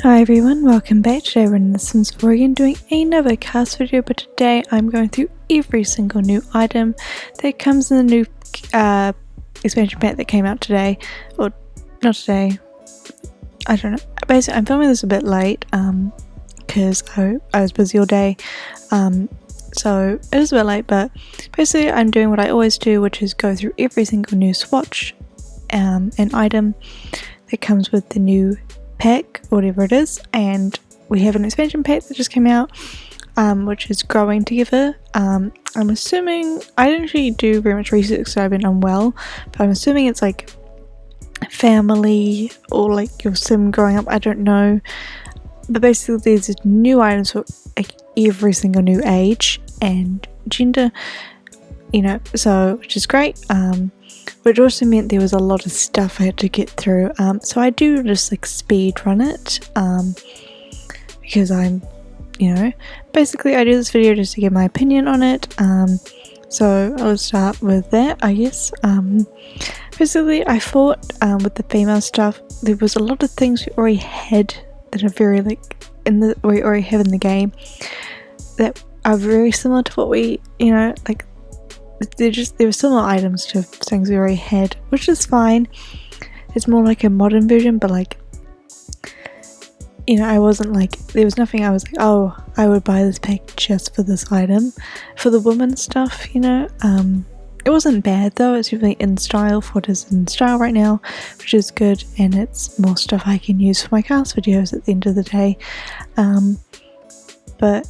Hi everyone, welcome back. Today we're in The Sims 4 again doing another cast video, but today I'm going through every single new item that comes in the new expansion pack that came out today, or not today, I don't know. Basically I'm filming this a bit late because I was busy all day, so it is a bit late, but basically I'm doing what I always do, which is go through every single new swatch and item that comes with the new pack, whatever it is. And we have an expansion pack that just came out, which is Growing Together. I'm assuming, I didn't actually do very much research because I've been unwell, but I'm assuming it's like family or like your sim growing up, I don't know, but basically there's new items for like every single new age and gender, you know, so which is great. Which also meant there was a lot of stuff I had to get through, so I do just like speed run it, because I'm, you know, basically I do this video just to get my opinion on it, so I'll start with that, I guess. Basically I thought with the female stuff there was a lot of things we already had that are very like we already have in the game that are very similar to what we, you know, like there were similar items to things we already had, which is fine. It's more like a modern version, but like, you know, I wasn't like, there was nothing I was like, oh, I would buy this pack just for this item. For the woman stuff, you know, it wasn't bad though. It's really in style for what is in style right now, which is good, and it's more stuff I can use for my cast videos at the end of the day. But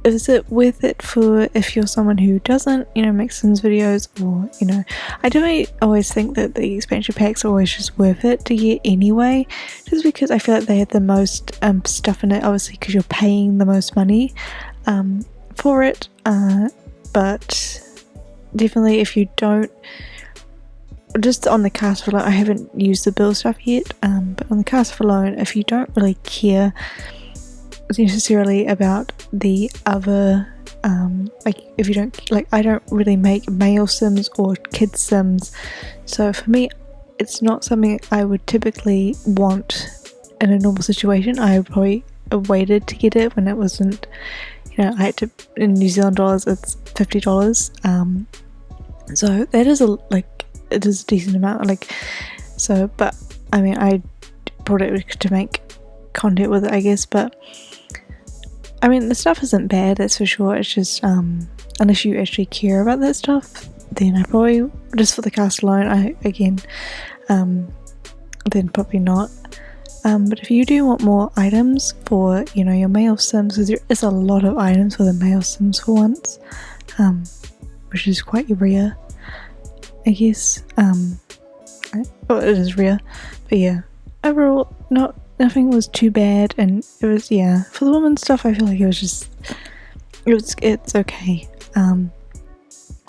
is it worth it for if you're someone who doesn't, you know, make Sims videos, or, you know, I don't always think that the expansion packs are always just worth it to get anyway, just because I feel like they have the most stuff in it, obviously because you're paying the most money for it, but definitely if you don't, just on the cast alone, I haven't used the build stuff yet, but on the cast alone, if you don't really care necessarily about the other, like if you don't, like I don't really make male sims or kid sims, so for me it's not something I would typically want in a normal situation. I would probably have waited to get it when it wasn't, you know, I had to, in New Zealand dollars it's $50, so that is it is a decent amount, like, so, but I mean I brought it to make content with it, I guess, but I mean the stuff isn't bad, that's for sure. It's just unless you actually care about that stuff, then I probably, just for the cast alone, then probably not. But if you do want more items for, you know, your male sims, because there is a lot of items for the male sims for once, which is quite rare, I guess. Well, it is rare, but yeah, overall nothing was too bad, and it was, yeah, for the woman stuff I feel like it was just, it's okay.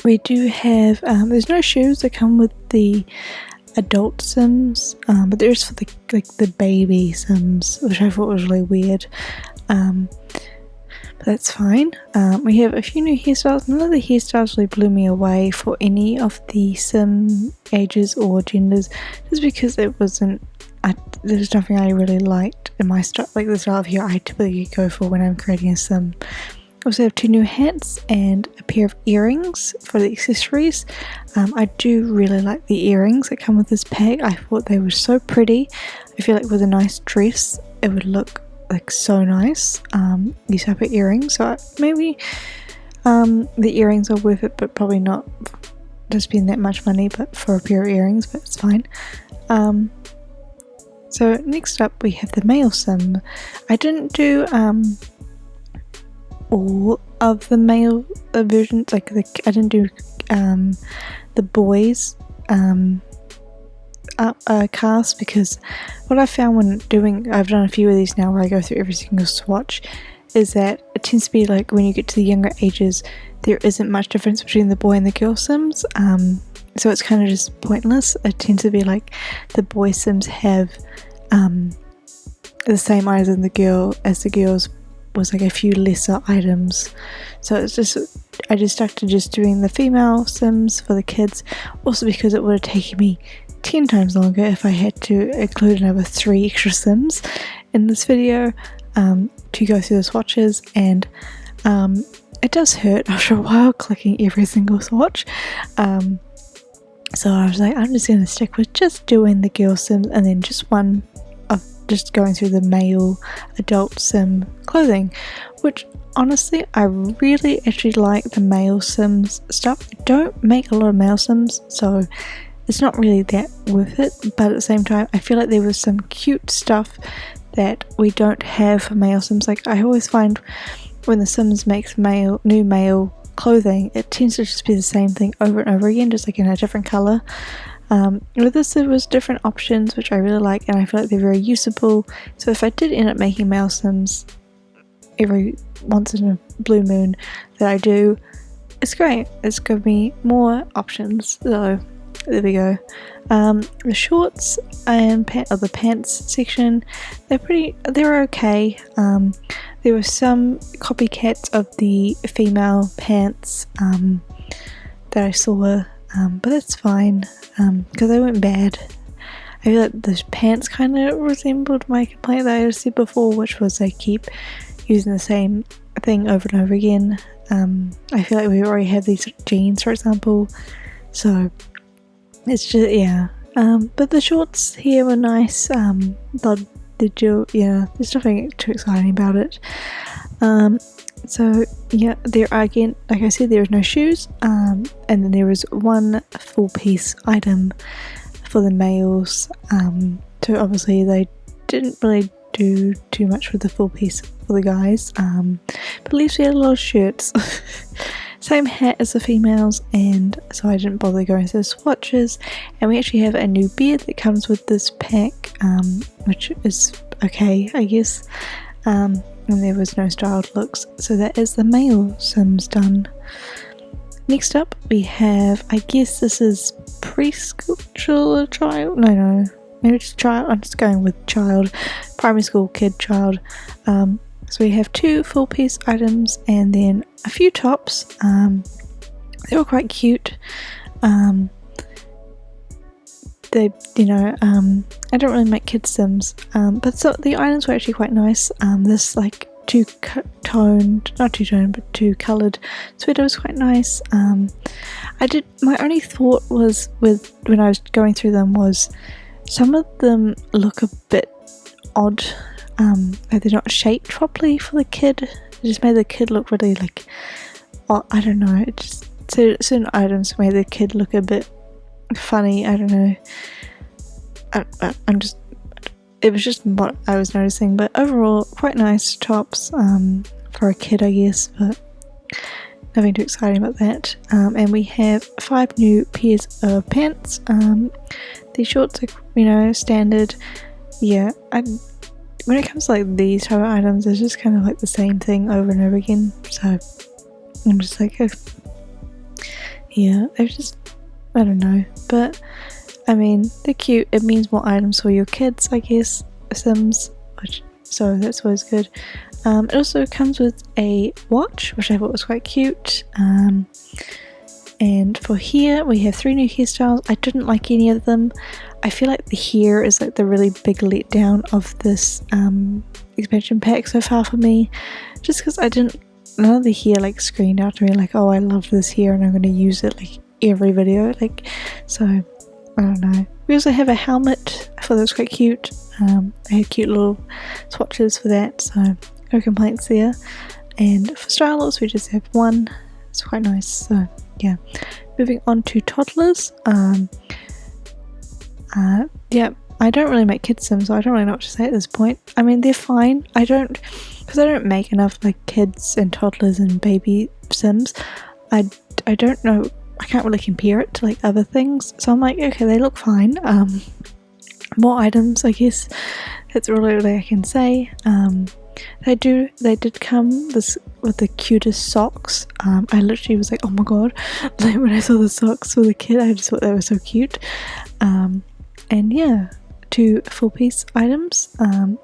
We do have, there's no shoes that come with the adult sims, but there's for the baby sims, which I thought was really weird, but that's fine. We have a few new hairstyles. None of the hairstyles really blew me away for any of the sim ages or genders, just because it wasn't, there's nothing I really liked in my style, like the style of hair I typically go for when I'm creating a sim. Also have two new hats and a pair of earrings for the accessories. I do really like the earrings that come with this pack. I thought they were so pretty. I feel like with a nice dress it would look like so nice, these type of earrings, so maybe the earrings are worth it, but probably not to spend that much money but for a pair of earrings, but it's fine. So next up we have the male sim. I didn't do all of the male versions, like I didn't do the boys cast, because what I found when doing, I've done a few of these now where I go through every single swatch, is that it tends to be like when you get to the younger ages there isn't much difference between the boy and the girl sims, so it's kind of just pointless. It tends to be like the boy sims have the same items as the girls was like a few lesser items, so it's just, I just stuck to just doing the female sims for the kids, also because it would have taken me 10 times longer if I had to include another 3 extra sims in this video to go through the swatches, and it does hurt after a while clicking every single swatch. So I was like, I'm just going to stick with just doing the girl Sims and then just one of just going through the male adult Sim clothing, which honestly I really actually like the male Sims stuff. I don't make a lot of male Sims, so it's not really that worth it, but at the same time I feel like there was some cute stuff that we don't have for male Sims. Like, I always find when the Sims makes new male clothing, it tends to just be the same thing over and over again, just like in a different colour. With this there was different options which I really like, and I feel like they're very usable. So if I did end up making male Sims every once in a blue moon that I do, it's great. It's given me more options. So there we go. The shorts and the pants section, they're okay. There were some copycats of the female pants that I saw, but that's fine because they weren't bad. I feel like the pants kind of resembled my complaint that I said before, which was they keep using the same thing over and over again. I feel like we already have these jeans, for example, so it's just, yeah. But the shorts here were nice. There's nothing too exciting about it. So yeah, there are, again, like I said, there is no shoes, and then there is one full piece item for the males. So obviously they didn't really do too much with the full piece for the guys, but at least we had a lot of shirts. Same hat as the females, and so I didn't bother going through the swatches. And we actually have a new beard that comes with this pack, which is okay, I guess. And there was no styled looks, so that is the male Sims done. Next up we have, I guess this is preschool child, no, maybe just child, I'm just going with child, primary school kid child. So we have two full piece items and then a few tops. They were quite cute. I don't really make kids Sims, but so the items were actually quite nice. This like two coloured sweater was quite nice. My only thought was when I was going through them was some of them look a bit odd. Like they're not shaped properly for the kid. It just made the kid look really like, I don't know, it just certain items made the kid look a bit funny. I don't know. It was just what I was noticing, but overall quite nice tops for a kid, I guess, but nothing too exciting about that. And we have 5 new pairs of pants. These shorts are, standard. Yeah, when it comes to like these type of items, it's just kind of like the same thing over and over again. So I'm just like, yeah, they're just, I don't know, but I mean, they're cute. It means more items for your kids, I guess, Sims, so that's always good. It also comes with a watch, which I thought was quite cute. And for here, we have 3 new hairstyles. I didn't like any of them. I feel like the hair is like the really big letdown of this expansion pack so far for me. Just because none of the hair like screamed out to me like, oh, I love this hair and I'm going to use it like every video. Like, so, I don't know. We also have a helmet. I thought that was quite cute. I had cute little swatches for that, so no complaints there. And for styles, we just have one. It's quite nice, so yeah. Moving on to toddlers. Yeah, I don't really make kids Sims, so I don't really know what to say at this point. I mean, they're fine. Because I don't make enough like kids and toddlers and baby Sims. I don't know. I can't really compare it to like other things, so I'm like, okay, they look fine. More items, I guess. That's really all I can say. They did come with the cutest socks. I literally was like, oh my god, like when I saw the socks for the kid, I just thought they were so cute. And yeah, 2 full piece items. I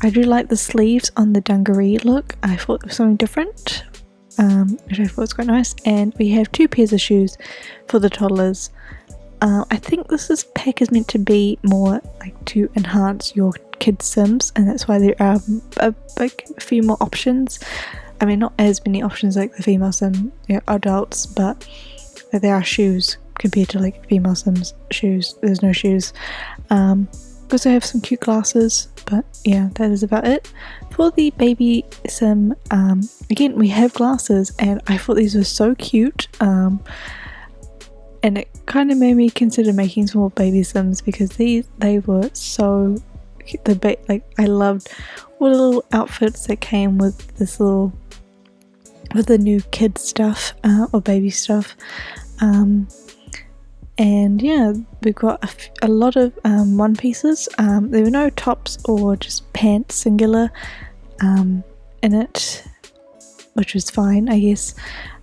do like the sleeves on the dungaree look. I thought it was something different, which I thought was quite nice. And we have 2 pairs of shoes for the toddlers. I think pack is meant to be more like to enhance your kids' Sims, and that's why there are a few more options. I mean, not as many options like the female Sim, adults, but there are shoes compared to like female Sims shoes. There's no shoes. Also have some cute glasses, but yeah, that is about it. For the baby Sim, again, we have glasses, and I thought these were so cute. And it kind of made me consider making some more baby Sims because they were so cute. I loved all the little outfits that came with the new kid stuff or baby stuff. And yeah, we've got a lot of one pieces. There were no tops or just pants singular in it, which was fine, I guess.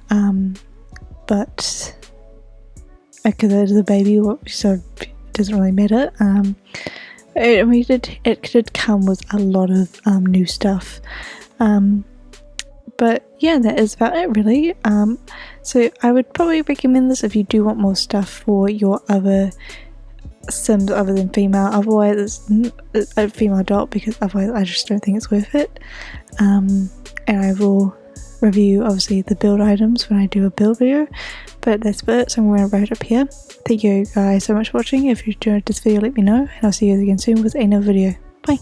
But because it is a baby, so it doesn't really matter. It did come with a lot of new stuff. But yeah, that is about it really. So I would probably recommend this if you do want more stuff for your other Sims other than female. Otherwise it's a female adult, because otherwise I just don't think it's worth it. And I will review obviously the build items when I do a build video, but that's about it, so I'm going to wrap it up here. Thank you guys so much for watching. If you enjoyed this video, let me know, and I'll see you again soon with another video. Bye.